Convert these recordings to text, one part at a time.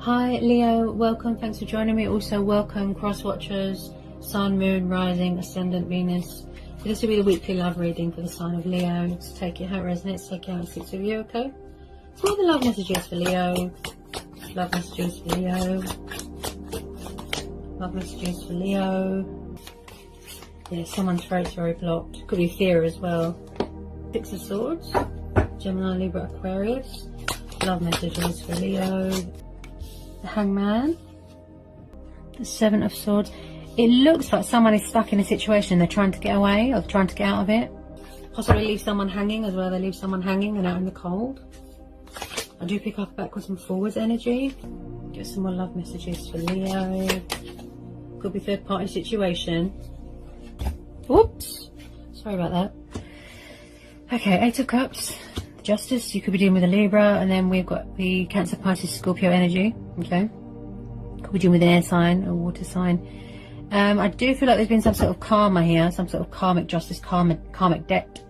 Hi Leo, welcome, thanks for joining me. Also welcome cross watchers, Sun, Moon, Rising, Ascendant, Venus. So this will be the weekly love reading for the sign of Leo. So take it how it resonates, take it how it sits with you, okay? So what are the love messages for Leo? Love messages for Leo. Love messages for Leo. Yeah, someone's throat's very blocked. Could be fear as well. Six of Swords, Gemini, Libra, Aquarius. Love messages for Leo. The Hangman, the Seven of Swords. It looks like someone is stuck in a situation. They're trying to get away or trying to get out of it. Possibly leave someone hanging as well. They leave someone hanging and out in the cold. I do pick up backwards and forwards energy. Get some more love messages for Leo. Could be third party situation. Whoops. Sorry about that. Okay, Eight of Cups. Justice, you could be dealing with a Libra, and then we've got the Cancer, Pisces, Scorpio energy. Okay, could be dealing with an air sign, a water sign. I do feel like there's been some sort of karma here, some sort of karmic justice, karmic debt.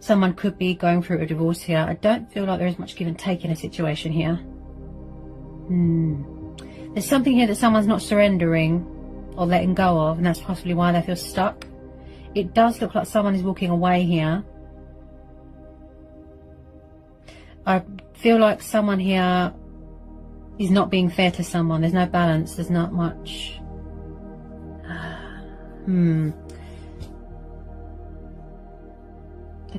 Someone could be going through a divorce here. I don't feel like there is much give and take in a situation here. There's something here that someone's not surrendering or letting go of, and that's possibly why they feel stuck. It does look like someone is walking away here. I feel like someone here is not being fair to someone. There's no balance. There's not much. There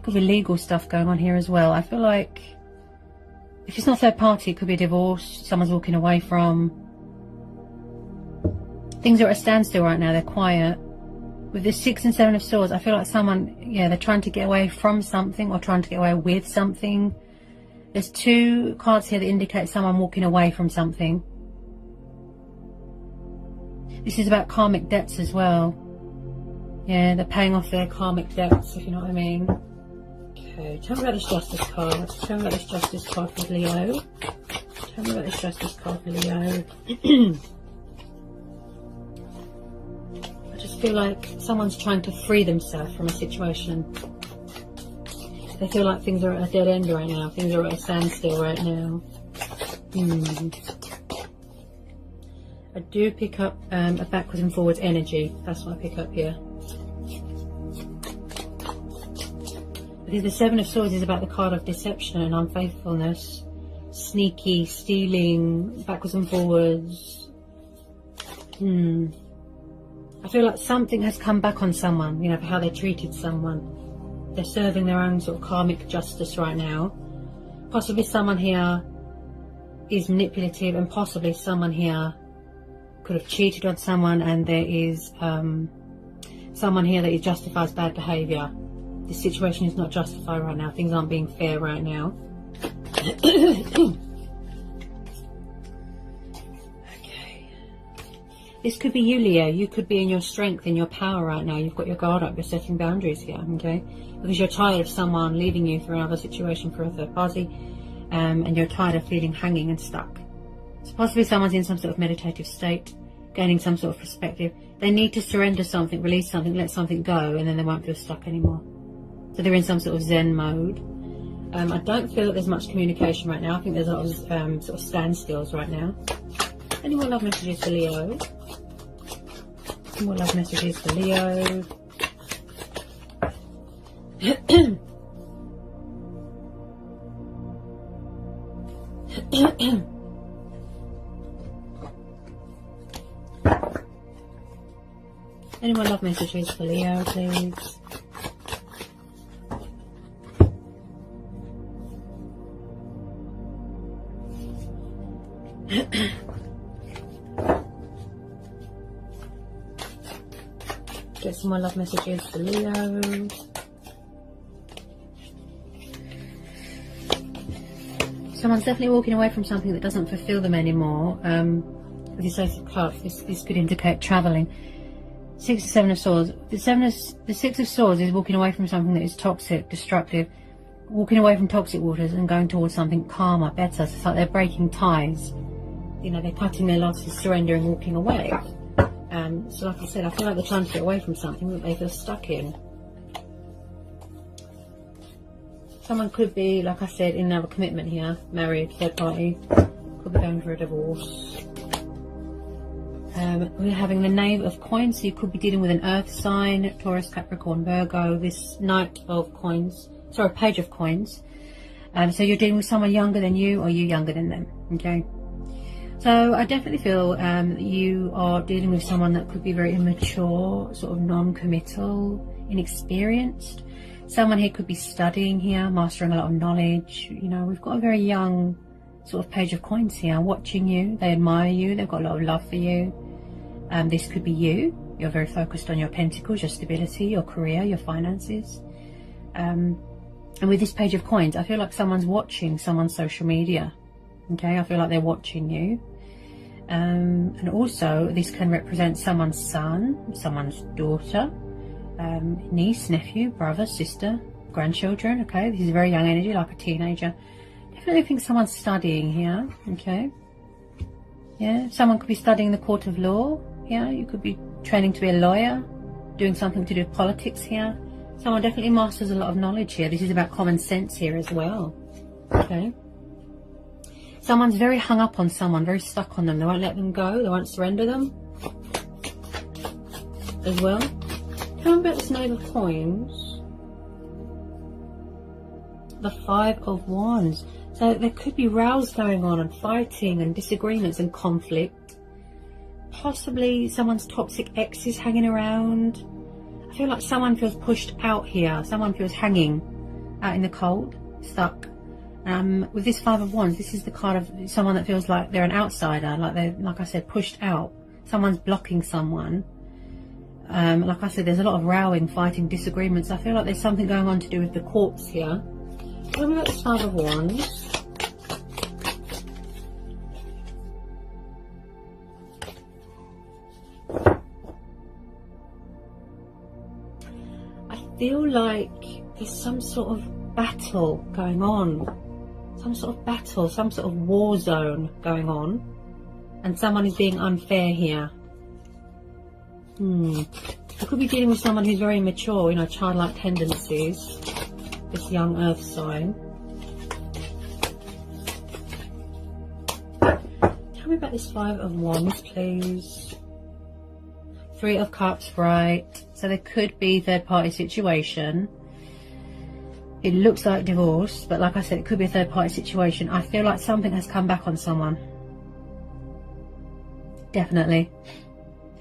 could be legal stuff going on here as well. I feel like if it's not third party, it could be a divorce. Someone's walking away from. Things are at a standstill right now. They're quiet. With the Six and Seven of Swords, I feel like someone, yeah, they're trying to get away from something or trying to get away with something. There's two cards here that indicate someone walking away from something. This is about karmic debts as well. Yeah, they're paying off their karmic debts, if you know what I mean. Okay, tell me about this Justice card. Tell me about this Justice card for Leo. Tell me about this Justice card for Leo. I just feel like someone's trying to free themselves from a situation. They feel like things are at a dead end right now. Things are at a standstill right now. I do pick up a backwards and forwards energy. That's what I pick up here. Because the Seven of Swords is about the card of deception and unfaithfulness. Sneaky, stealing, backwards and forwards. I feel like something has come back on someone, you know, for how they treated someone. They're serving their own sort of karmic justice right now. Possibly someone here is manipulative, and possibly someone here could have cheated on someone, and there is someone here that justifies bad behaviour. This situation is not justified right now. Things aren't being fair right now. This could be you, Leo. You could be in your strength, in your power right now. You've got your guard up. You're setting boundaries here, okay? Because you're tired of someone leaving you for another situation, for a third party, and you're tired of feeling hanging and stuck. So possibly someone's in some sort of meditative state, gaining some sort of perspective. They need to surrender something, release something, let something go, and then they won't feel stuck anymore. So they're in some sort of Zen mode. I don't feel that there's much communication right now. I think there's a lot of sort of standstills right now. Any more love messages for Leo? More love messages for Leo. Any more love messages for Leo, please? Get some more love messages for Leo. Someone's definitely walking away from something that doesn't fulfill them anymore. With the Ace of Cups, this could indicate travelling. Six and Seven of Swords. The Six of Swords is walking away from something that is toxic, destructive, walking away from toxic waters and going towards something calmer, better. So it's like they're breaking ties. You know, they're cutting their losses, surrendering, walking away. So like I said, I feel like they're trying to get away from something that they feel stuck in. Someone could be, like I said, in another commitment here, married, third party. could be going for a divorce. We're having the Knave of Coins, so you could be dealing with an earth sign, Taurus, Capricorn, Virgo. This Knight of Coins, sorry, Page of Coins. So you're dealing with someone younger than you, or you younger than them, okay? So I definitely feel you are dealing with someone that could be very immature, sort of non-committal, inexperienced. Someone here could be studying here, mastering a lot of knowledge. You know, we've got a very young sort of Page of Coins here, watching you. They admire you. They've got a lot of love for you. This could be you. You're very focused on your pentacles, your stability, your career, your finances. And with this Page of Coins, I feel like someone's watching someone's social media. Okay, I feel like they're watching you. And also, this can represent someone's son, someone's daughter, niece, nephew, brother, sister, grandchildren. Okay, this is very young energy, like a teenager. Definitely think someone's studying here. Okay, yeah, someone could be studying the court of law. Yeah, you could be training to be a lawyer, doing something to do with politics here. Someone definitely masters a lot of knowledge here. This is about common sense here as well. Okay. Someone's very hung up on someone, very stuck on them. They won't let them go. They won't surrender them as well. Tell me about this Knave of Coins. The Five of Wands. So there could be rows going on and fighting and disagreements and conflict. Possibly someone's toxic ex is hanging around. I feel like someone feels pushed out here. Someone feels hanging out in the cold, stuck. With this Five of Wands, this is the card of someone that feels like they're an outsider, like they're, like I said, pushed out. Someone's blocking someone. Like I said, there's a lot of rowing, fighting, disagreements. I feel like there's something going on to do with the courts here. Tell me about this Five of Wands. I feel like there's some sort of battle going on. Some sort of battle, some sort of war zone going on, and someone is being unfair here. You could be dealing with someone who's very immature, you know, childlike tendencies, this young earth sign. Tell me about this Five of Wands, please. Three of Cups, right. So there could be third-party situation. It looks like divorce, but like I said, it could be a third-party situation. I feel like something has come back on someone. Definitely.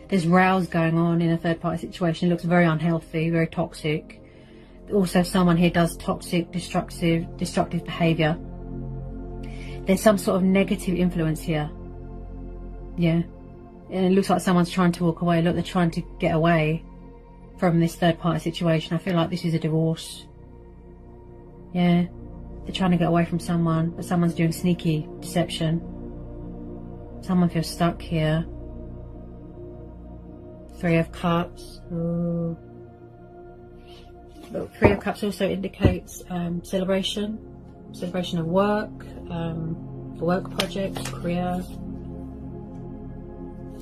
There's rows going on in a third-party situation. It looks very unhealthy, very toxic. Also, someone here does toxic, destructive behaviour. There's some sort of negative influence here. Yeah. And it looks like someone's trying to walk away. Look, they're trying to get away from this third-party situation. I feel like this is a divorce. Yeah, they're trying to get away from someone, but someone's doing sneaky deception. Someone feels stuck here. Three of Cups. Ooh. Look, Three of Cups also indicates celebration of work, work projects, career.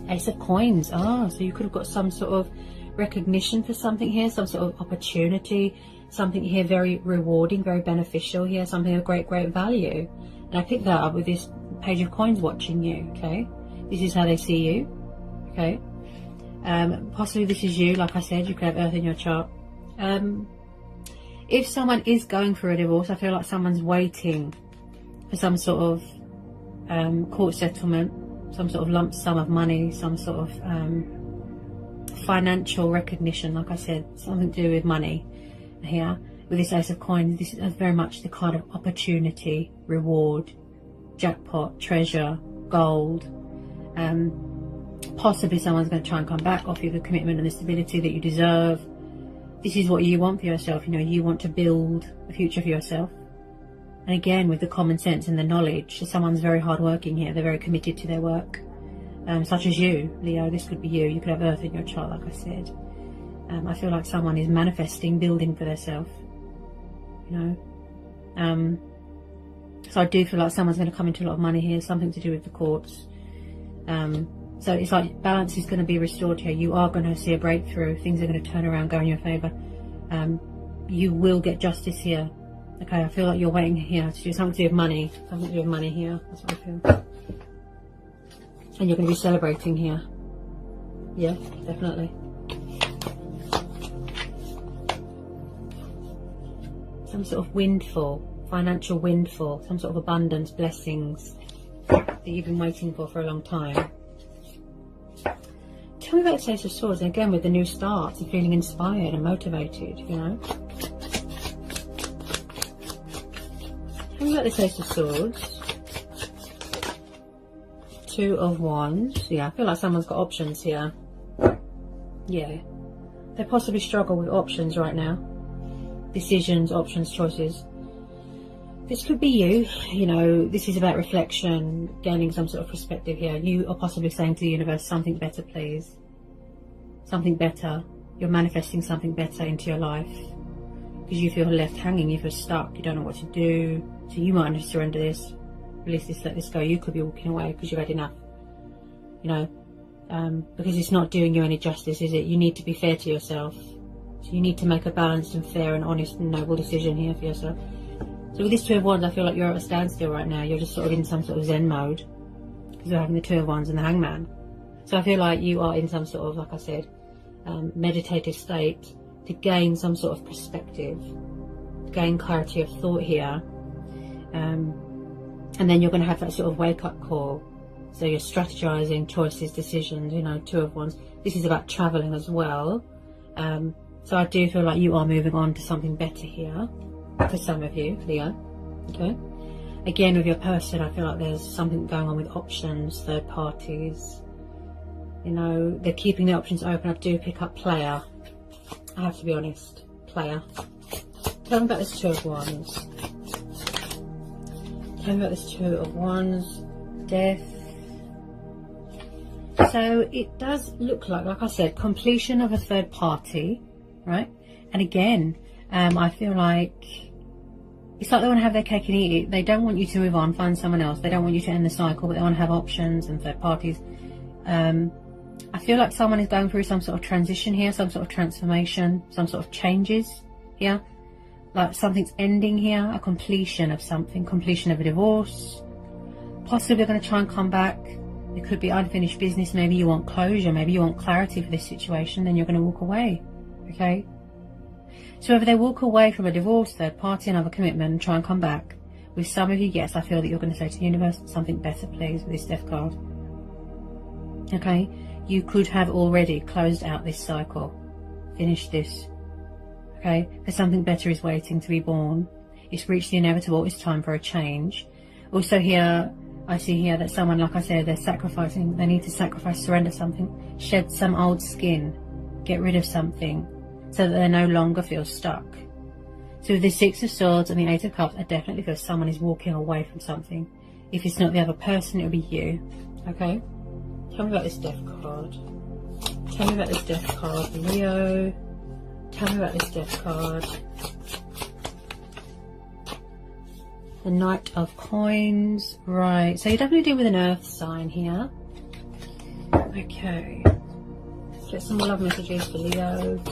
Ace of Coins. So you could have got some sort of recognition for something here, some sort of opportunity. Something here very rewarding, very beneficial here, something of great value. And I picked that up with this Page of Coins watching you, okay? This is how they see you, okay? Possibly this is you, like I said, you could have Earth in your chart. If someone is going for a divorce, I feel like someone's waiting for some sort of court settlement, some sort of lump sum of money, some sort of financial recognition, like I said, something to do with money. Here with this Ace of Coins, this is very much the card of opportunity, reward, jackpot, treasure, gold. Possibly someone's going to try and come back, offer you the commitment and the stability that you deserve. This is what you want for yourself. You know, you want to build a future for yourself. And again, with the common sense and the knowledge, someone's very hardworking here. They're very committed to their work, such as you, Leo. This could be you. You could have Earth in your chart, like I said. I feel like someone is manifesting, building for themselves, you know. So I do feel like someone's going to come into a lot of money here, something to do with the courts. So it's like balance is going to be restored here. You are going to see a breakthrough. Things are going to turn around, go in your favour. You will get justice here. Okay, I feel like you're waiting here to do something to do with money. Something to do with money here. That's what I feel. And you're going to be celebrating here. Yeah, definitely. Some sort of windfall, financial windfall, some sort of abundance, blessings that you've been waiting for a long time. Tell me about the Ace of Swords, and again with the new starts and feeling inspired and motivated, you know. Tell me about this Ace of Swords. Two of Wands. Yeah, I feel like someone's got options here. Yeah. They possibly struggle with options right now. Decisions, options, choices. This could be you. You know, this is about reflection, gaining some sort of perspective here. You are possibly saying to the universe, something better, please. Something better. You're manifesting something better into your life. Because you feel left hanging, you feel stuck, you don't know what to do. So you might want to surrender this, release this, let this go. You could be walking away because you've had enough. You know, because it's not doing you any justice, is it? You need to be fair to yourself. So you need to make a balanced and fair and honest and noble decision here for yourself. So with this Two of Wands, I feel like you're at a standstill right now. You're just sort of in some sort of Zen mode. Because you're having the Two of Wands and the Hangman. So I feel like you are in some sort of, like I said, meditative state to gain some sort of perspective. To gain clarity of thought here. And then you're going to have that sort of wake-up call. So you're strategizing, choices, decisions, you know, Two of Wands. This is about traveling as well. So I do feel like you are moving on to something better here. For some of you, Leo. Okay. Again, with your person, I feel like there's something going on with options, third parties. You know, they're keeping the options open. I do pick up player. I have to be honest. Player. Tell me about this Two of Wands. Tell me about this Two of Wands. Death. So it does look like I said, completion of a third party, right? And again, I feel like it's like they want to have their cake and eat it. They don't want you to move on, find someone else. They don't want you to end the cycle, but they want to have options and third parties. I feel like someone is going through some sort of transition here, some sort of transformation, some sort of changes here. Like something's ending here, a completion of something, completion of a divorce. Possibly they're going to try and come back. It could be unfinished business. Maybe you want closure. Maybe you want clarity for this situation. Then you're going to walk away. Okay? So whether they walk away from a divorce, third party, another commitment, and try and come back, with some of you, yes, I feel that you're going to say to the universe, something better, please, with this Death card. Okay? You could have already closed out this cycle. Finished this. Okay? Because something better is waiting to be born. It's reached the inevitable. It's time for a change. Also here, I see here that someone, like I said, they're sacrificing. They need to sacrifice, surrender something, shed some old skin, get rid of something, so that they no longer feel stuck. So with the Six of Swords and the Eight of Cups, I definitely feel someone is walking away from something. If it's not the other person, it'll be you. Okay? Tell me about this Death card. Tell me about this Death card, Leo. Tell me about this Death card. The Knight of Coins. Right. So you're definitely dealing with an earth sign here. Okay. Let's get some more love messages for Leo.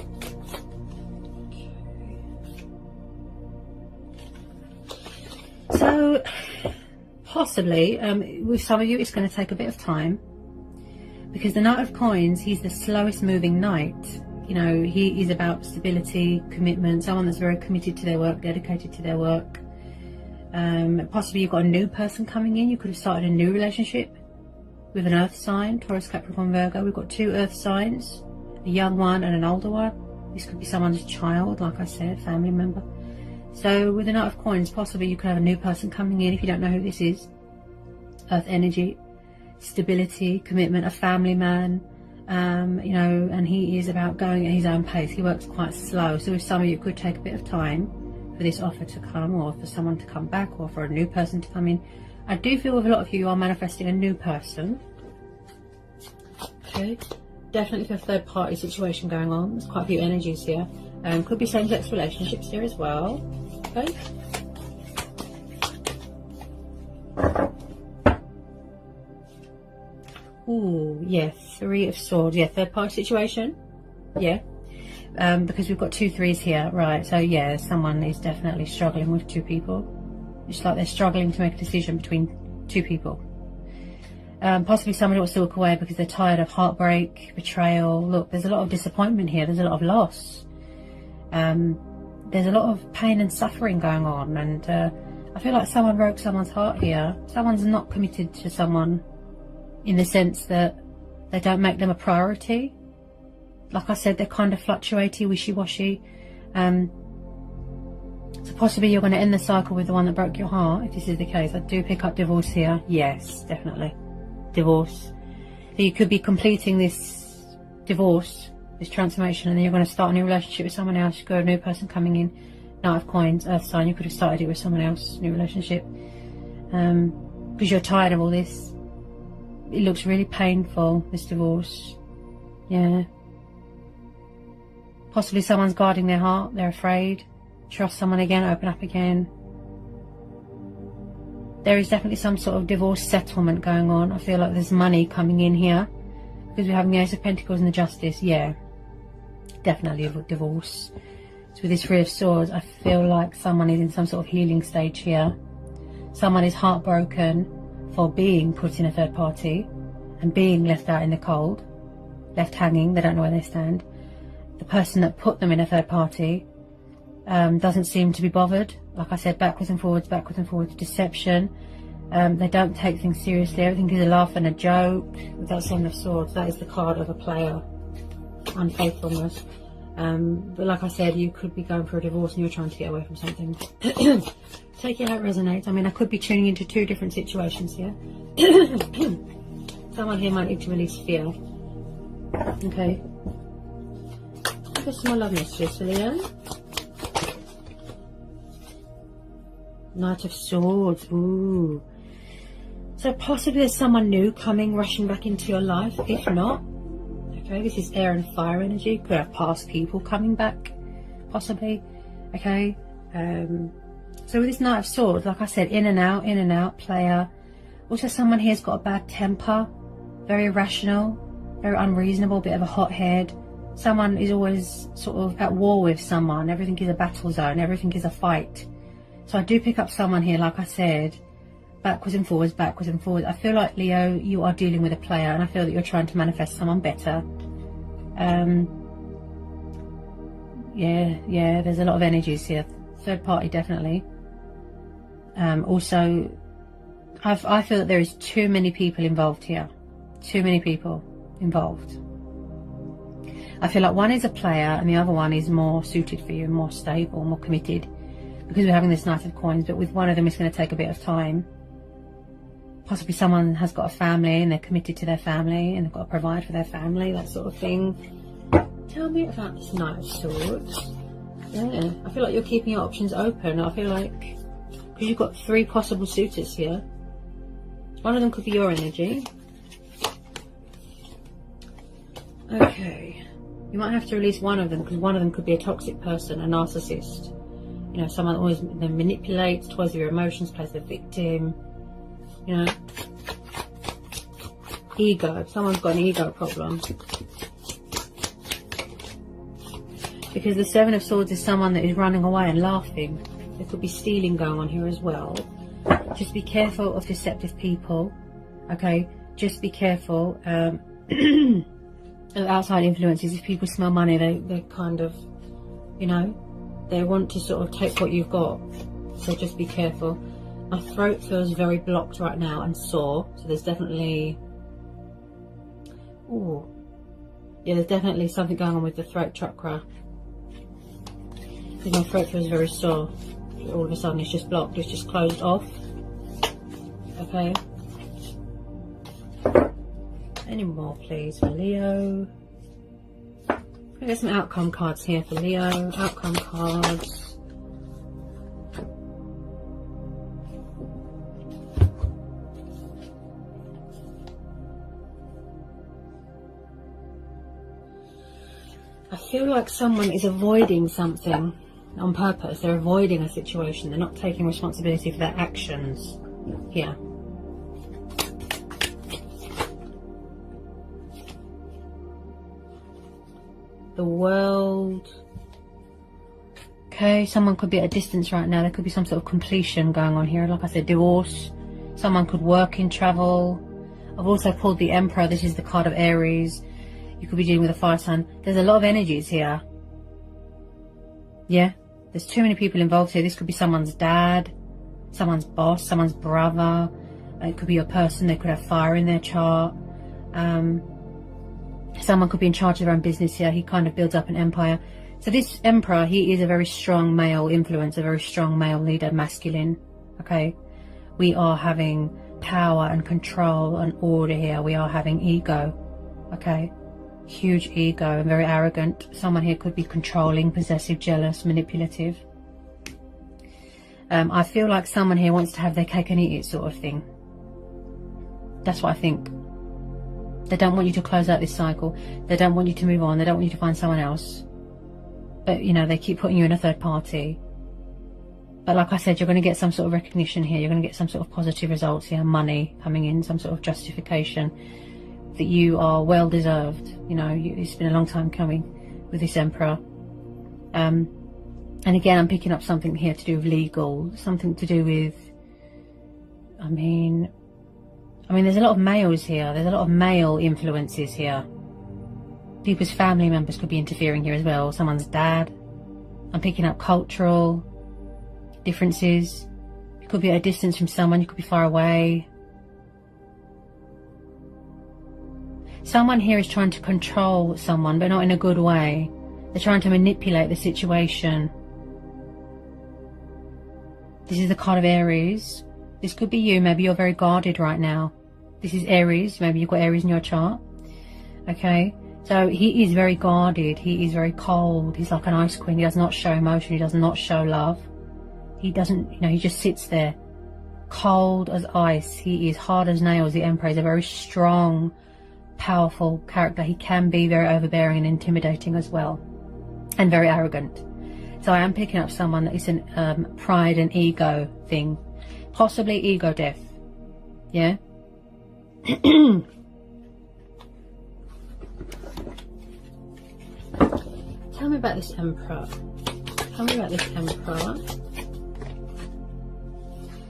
So, possibly, with some of you, it's going to take a bit of time. Because the Knight of Coins, he's the slowest moving knight. You know, he is about stability, commitment, someone that's very committed to their work, dedicated to their work. Possibly you've got a new person coming in. You could have started a new relationship with an earth sign, Taurus, Capricorn, Virgo. We've got two earth signs, a young one and an older one. This could be someone's child, like I said, family member. So with the Knight of Coins, possibly you could have a new person coming in if you don't know who this is. Earth energy, stability, commitment, a family man, you know, and he is about going at his own pace. He works quite slow. So with some of you, it could take a bit of time for this offer to come, or for someone to come back, or for a new person to come in. I do feel with a lot of you are manifesting a new person. Okay, definitely for a third party situation going on. There's quite a few energies here. Could be same-sex relationships here as well. Okay. Ooh, yeah, Three of Swords. Yeah, third party situation. Yeah. Because we've got 2 threes here, right? So yeah, someone is definitely struggling with 2 people. It's like they're struggling to make a decision between 2 people. Possibly somebody wants to walk away because they're tired of heartbreak, betrayal. Look, there's a lot of disappointment here. There's a lot of loss. There's a lot of pain and suffering going on. And I feel like someone broke someone's heart here. Someone's not committed to someone in the sense that they don't make them a priority. Like I said, they're kind of fluctuating, wishy-washy. So possibly you're going to end the cycle with the one that broke your heart, if this is the case. I do pick up divorce here. Yes, definitely. Divorce. So you could be completing this divorce, this transformation, and then you're going to start a new relationship with someone else. You've got a new person coming in. Knight of Coins, Earth sign. You could have started it with someone else, new relationship. Because you're tired of all this. It looks really painful, this divorce. Yeah. Possibly someone's guarding their heart. They're afraid. Trust someone again, open up again. There is definitely some sort of divorce settlement going on. I feel like there's money coming in here because we're having the Ace of Pentacles and the Justice. Yeah, definitely a divorce. So with this Three of Swords, I feel like someone is in some sort of healing stage here. Someone is heartbroken for being put in a third party and being left out in the cold, left hanging. They don't know where they stand. The person that put them in a third party doesn't seem to be bothered. Like I said, backwards and forwards, deception. They don't take things seriously. Everything is a laugh and a joke. With that Seven of Swords, that is the card of a player. Unfaithfulness. But like I said, you could be going for a divorce and you're trying to get away from something. Take it how it resonates. I mean, I could be tuning into two different situations here. Someone here might need to release fear. Okay. Give us some more love messages for Leo. Knight of Swords. Ooh. So possibly there's someone new coming, rushing back into your life. If not, okay, this is air and fire energy. Could have past people coming back, possibly. Okay. So with this Knight of Swords, like I said, in and out, player. Also, someone here's got a bad temper, very irrational, very unreasonable, bit of a hothead. Someone is always sort of at war with someone. Everything is a battle zone. Everything is a fight. So I do pick up someone here, like I said, backwards and forwards. I feel like, Leo, you are dealing with a player, and I feel that you're trying to manifest someone better. Yeah, there's a lot of energies here. Third party, definitely. Also, I feel that there is too many people involved here. Too many people involved. I feel like one is a player and the other one is more suited for you, more stable, more committed. Because we're having this Knight of Coins, but with one of them it's going to take a bit of time. Possibly someone has got a family and they're committed to their family and they've got to provide for their family, that sort of thing. Tell me about this Knight of Swords. Yeah, I feel like you're keeping your options open. I feel like, because you've got three possible suitors here. One of them could be your energy. Okay. You might have to release one of them because one of them could be a toxic person, a narcissist. You know, someone that always manipulates, toys with your emotions, plays the victim. You know, ego. Someone's got an ego problem. Because the Seven of Swords is someone that is running away and laughing. There could be stealing going on here as well. Just be careful of deceptive people. Okay, just be careful of outside influences. If people smell money, they kind of, you know, they want to sort of take what you've got. So just be careful. My throat feels very blocked right now and sore. So there's definitely, ooh, yeah, there's definitely something going on with the throat chakra. Because my throat feels very sore. All of a sudden it's just blocked. It's just closed off. Okay. Any more, please, for Leo? There's some outcome cards here for Leo. Outcome cards. I feel like someone is avoiding something on purpose. They're avoiding a situation. They're not taking responsibility for their actions here. The World. Okay, someone could be at a distance right now. There could be some sort of completion going on here. Like I said, divorce. Someone could work in travel. I've also pulled the Emperor. This is the card of Aries. You could be dealing with a fire sign. There's a lot of energies here. Yeah, there's too many people involved here. This could be someone's dad, someone's boss, someone's brother. It could be a person. They could have fire in their chart. Someone could be in charge of their own business here. He kind of builds up an empire. So this Emperor, he is a very strong male influence, a very strong male leader, masculine. Okay, we are having power and control and order here. We are having ego. Okay, huge ego and very arrogant. Someone here could be controlling, possessive, jealous, manipulative. I feel like someone here wants to have their cake and eat it sort of thing. That's what I think. They don't want you to close out this cycle. They don't want you to move on. They don't want you to find someone else. But, you know, they keep putting you in a third party. But like I said, you're going to get some sort of recognition here. You're going to get some sort of positive results here. Money coming in, some sort of justification that you are well deserved. You know, it's been a long time coming with this Emperor. And again, I'm picking up something here to do with legal. Something to do with, I mean, there's a lot of males here. There's a lot of male influences here. People's family members could be interfering here as well. Someone's dad. I'm picking up cultural differences. You could be at a distance from someone. You could be far away. Someone here is trying to control someone, but not in a good way. They're trying to manipulate the situation. This is the card of Aries. This could be you. Maybe you're very guarded right now. This is Aries. Maybe you've got Aries in your chart. Okay. So he is very guarded. He is very cold. He's like an ice queen. He does not show emotion. He does not show love. He doesn't, you know, he just sits there. Cold as ice. He is hard as nails. The Emperor is a very strong, powerful character. He can be very overbearing and intimidating as well. And very arrogant. So I am picking up someone that is an pride and ego thing. Possibly ego death. Yeah? Tell me about this Emperor. Tell me about this Emperor.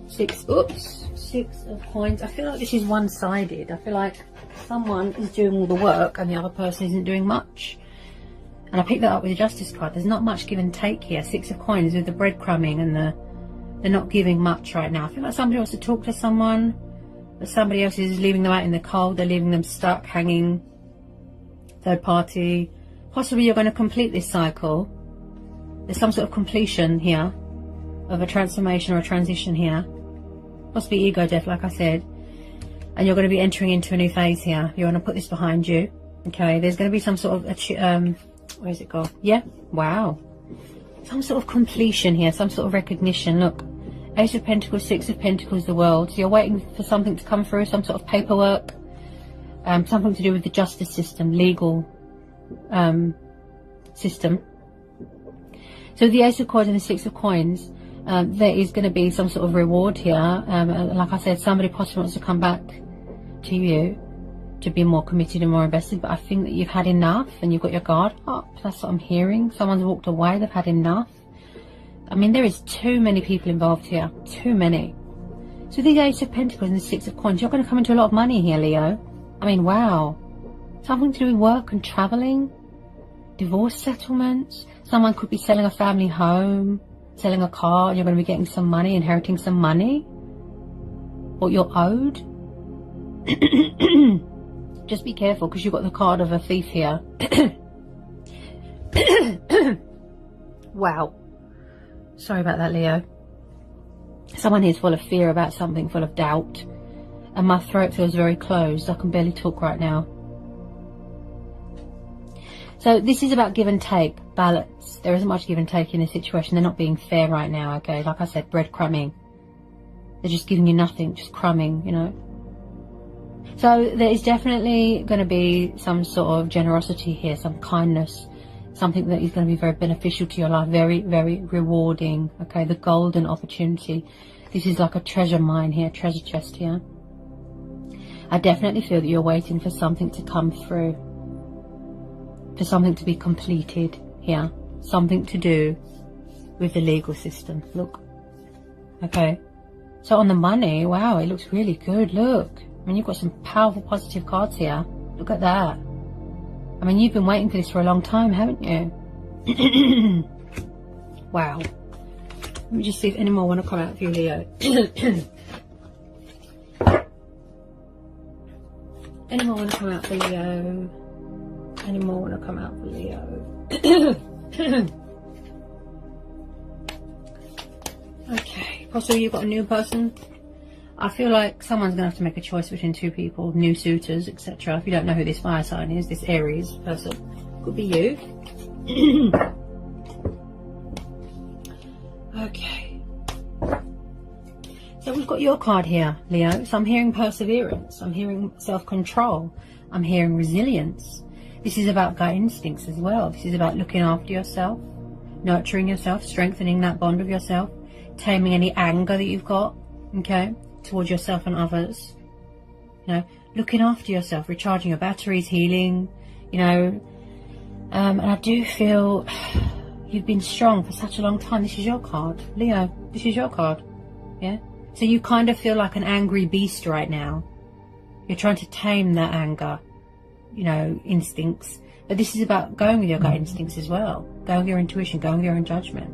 Six of coins. I feel like this is one-sided. I feel like someone is doing all the work and the other person isn't doing much. And I picked that up with the Justice card. There's not much give and take here. Six of coins with the breadcrumbing and they're not giving much right now. I feel like somebody wants to talk to someone, but somebody else is leaving them out in the cold. They're leaving them stuck, hanging. Third party. Possibly you're going to complete this cycle. There's some sort of completion here of a transformation or a transition here. Possibly ego death, like I said. And you're going to be entering into a new phase here. You want to put this behind you. Okay, there's going to be some sort of, where's it gone? Yeah, wow. Some sort of completion here, some sort of recognition. Look, Ace of Pentacles, Six of Pentacles, the World. So you're waiting for something to come through, some sort of paperwork. Something to do with the justice system, legal system. So the Ace of Coins and the Six of Coins, there is going to be some sort of reward here. Like I said, somebody possibly wants to come back to you to be more committed and more invested, but I think that you've had enough and you've got your guard up. That's what I'm hearing. Someone's walked away. They've had enough. I mean, there is too many people involved here. Too many. So the Ace of Pentacles and the Six of Coins, you're going to come into a lot of money here, Leo. I mean, wow. Something to do with work and travelling. Divorce settlements. Someone could be selling a family home, selling a car, and you're going to be getting some money, inheriting some money. What you're owed. Just be careful because you've got the card of a thief here. Wow. Sorry about that, Leo. Someone here is full of fear about something, full of doubt. And my throat feels very closed. I can barely talk right now. So this is about give and take, balance. There isn't much give and take in this situation. They're not being fair right now, okay? Like I said, breadcrumbing. They're just giving you nothing, just crumbing, you know? So there is definitely going to be some sort of generosity here, some kindness, something that is going to be very beneficial to your life, very, very rewarding, okay? The golden opportunity. This is like a treasure mine here, treasure chest here. I definitely feel that you're waiting for something to come through, for something to be completed here, something to do with the legal system. Look, okay? So on the money, wow, it looks really good, look. I mean, you've got some powerful positive cards here. Look at that. I mean, you've been waiting for this for a long time, haven't you? Wow. Let me just see if any more want to come out for you, Leo. Any more want to come out for Leo? Any more want to come out for Leo? Okay. Possibly you've got a new person. I feel like someone's going to have to make a choice between two people, new suitors, etc. If you don't know who this fire sign is, this Aries person, could be you. Okay. So we've got your card here, Leo. So I'm hearing perseverance. I'm hearing self-control. I'm hearing resilience. This is about gut instincts as well. This is about looking after yourself, nurturing yourself, strengthening that bond with yourself, taming any anger that you've got, okay, towards yourself and others. You know, looking after yourself, recharging your batteries, healing, you know. And I do feel you've been strong for such a long time. This is your card, Leo. This is your card. Yeah. So you kind of feel like an angry beast right now. You're trying to tame that anger, you know, instincts. But this is about going with your gut instincts as well. Going with your intuition, going with your own judgment.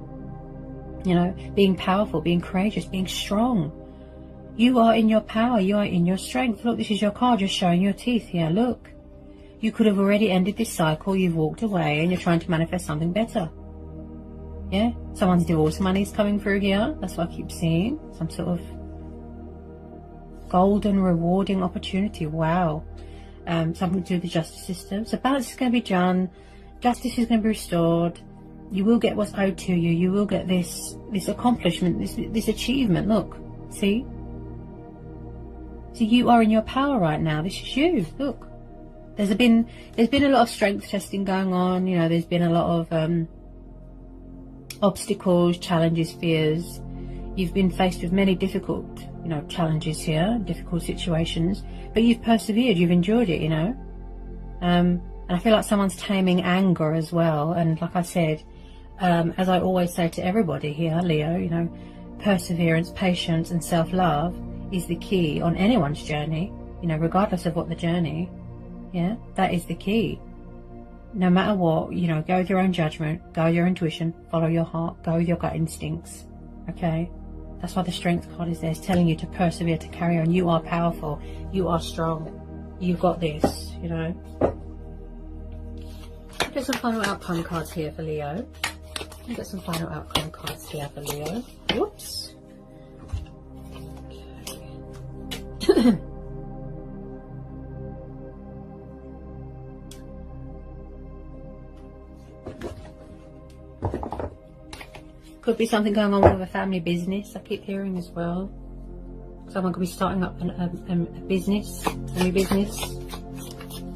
You know, being powerful, being courageous, being strong. You are in your power. You are in your strength. Look, this is your card. You're showing your teeth here. Look. You could have already ended this cycle. You've walked away and you're trying to manifest something better. Yeah? Someone's divorce money's coming through here. That's what I keep seeing. Some sort of golden, rewarding opportunity. Wow. Something to do with the justice system. So balance is going to be done. Justice is going to be restored. You will get what's owed to you. You will get this accomplishment, this achievement. Look. See? So you are in your power right now. This is you. Look. There's been a lot of strength testing going on. You know, there's been a lot of obstacles, challenges, fears. You've been faced with many difficult, you know, challenges here, difficult situations, but you've persevered. You've enjoyed it, you know. And I feel like someone's taming anger as well. And like I said, as I always say to everybody here, Leo, you know, perseverance, patience, and self-love is the key on anyone's journey. You know, regardless of what the journey. Yeah, that is the key. No matter what, you know, go with your own judgment, go with your intuition, follow your heart, go with your gut instincts. Okay? That's why the strength card is there. It's telling you to persevere, to carry on. You are powerful. You are strong. You've got this, you know. Get some final outcome cards here for Leo. Get some final outcome cards here for Leo. Whoops. Okay. Could be something going on with a family business, I keep hearing as well. Someone could be starting up a business, a new business.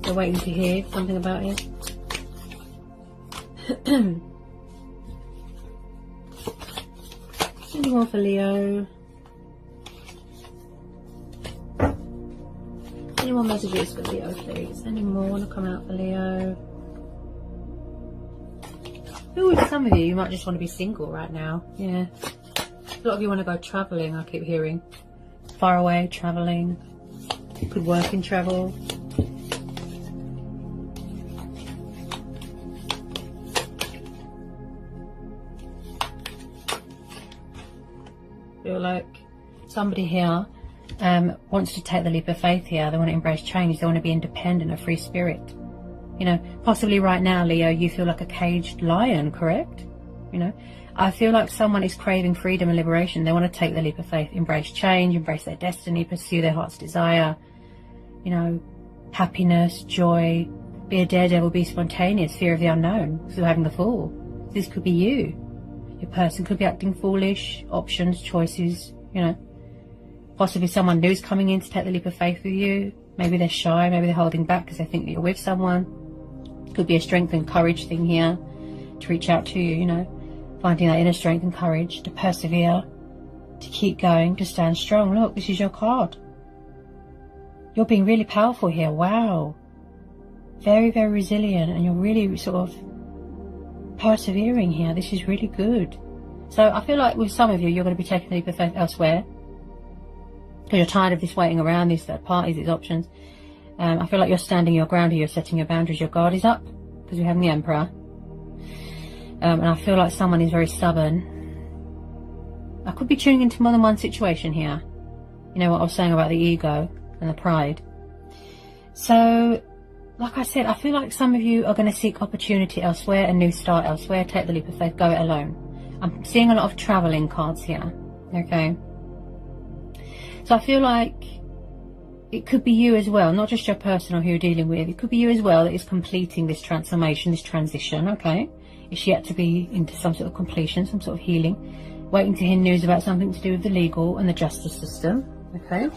They're waiting to hear something about it. Any more for Leo? Any more messages for Leo, please? Any more want to come out for Leo? Ooh, some of you might just want to be single right now. Yeah. A lot of you want to go travelling, I keep hearing. Far away, travelling. You could work and travel. Feel like somebody here wants to take the leap of faith here. They want to embrace change. They want to be independent, a free spirit. You know, possibly right now, Leo, you feel like a caged lion, correct? You know, I feel like someone is craving freedom and liberation. They want to take the leap of faith, embrace change, embrace their destiny, pursue their heart's desire. You know, happiness, joy, be a daredevil, be spontaneous, fear of the unknown, still having the fool. This could be you. Your person could be acting foolish, options, choices, you know. Possibly someone new's coming in to take the leap of faith with you. Maybe they're shy, maybe they're holding back because they think that you're with someone. Could be a strength and courage thing here to reach out to you, you know, finding that inner strength and courage to persevere, to keep going, to stand strong. Look, this is your card. You're being really powerful here. Wow. Very, very resilient, and you're really sort of persevering here. This is really good. So I feel like with some of you, you're going to be taking a leap of faith elsewhere. because you're tired of this waiting around, these third parties, these options. I feel like you're standing your ground here, you're setting your boundaries, your guard is up, because we have the Emperor. And I feel like someone is very stubborn. I could be tuning into more than one situation here. You know what I was saying about the ego and the pride. So, like I said, I feel like some of you are going to seek opportunity elsewhere, a new start elsewhere, take the leap of faith, go it alone. I'm seeing a lot of travelling cards here, okay? So I feel like it could be you as well, not just your person or who you're dealing with. It could be you as well that is completing this transformation, this transition, okay? It's yet to be into some sort of completion, some sort of healing. Waiting to hear news about something to do with the legal and the justice system, okay?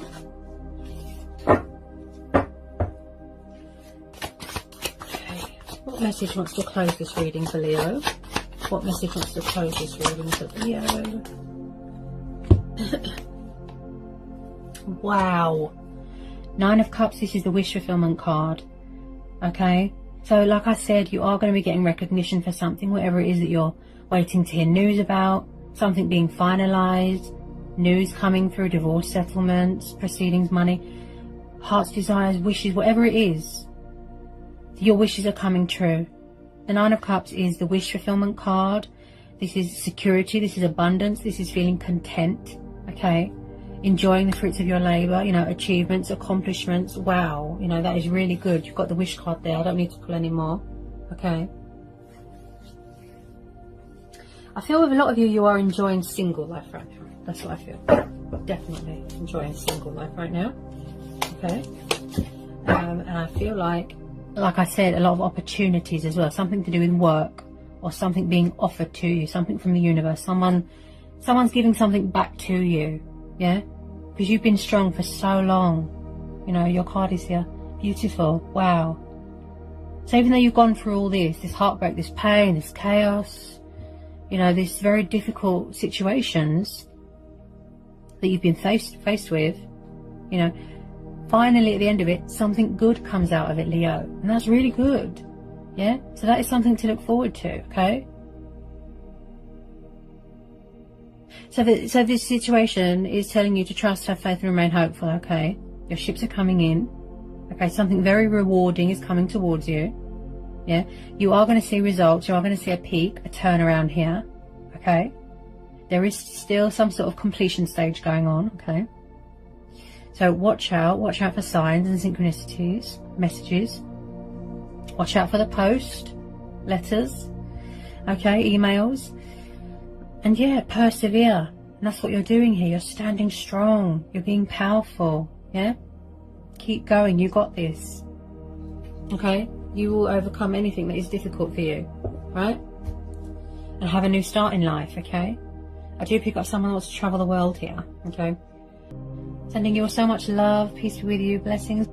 What message wants to close this reading for Leo? What message wants to close this reading for Leo? Wow. 9 of Cups, this is the wish fulfillment card. Okay? So like I said, you are going to be getting recognition for something, whatever it is that you're waiting to hear news about, something being finalised, news coming through, divorce settlements, proceedings, money, heart's desires, wishes, whatever it is. Your wishes are coming true. The 9 of Cups is the wish fulfillment card. This is security, this is abundance, this is feeling content, okay? Enjoying the fruits of your labour, you know, achievements, accomplishments. Wow, you know, that is really good. You've got the wish card there. I don't need to pull any more, okay? I feel with a lot of you, you are enjoying single life right now. That's what I feel. Definitely enjoying single life right now, okay? And I feel like I said, a lot of opportunities as well. Something to do with work or something being offered to you, something from the universe. Someone's giving something back to you, yeah? Because you've been strong for so long. You know, your card is here. Beautiful. Wow. So even though you've gone through all this heartbreak, this pain, this chaos, you know, these very difficult situations that you've been faced with, you know, finally at the end of it, something good comes out of it, Leo. And that's really good. Yeah? So that is something to look forward to, okay? So this situation is telling you to trust, have faith and remain hopeful, okay? Your ships are coming in. Okay, something very rewarding is coming towards you. Yeah? You are going to see results. You are going to see a peak, a turnaround here. Okay? There is still some sort of completion stage going on, okay? So watch out for signs and synchronicities, messages. Watch out for the post, letters, okay, emails. And yeah, persevere. And that's what you're doing here. You're standing strong. You're being powerful, yeah? Keep going. You got this, okay? You will overcome anything that is difficult for you, right? And have a new start in life, okay? I do pick up someone who wants to travel the world here, okay? Sending you all so much love, peace be with you, blessings.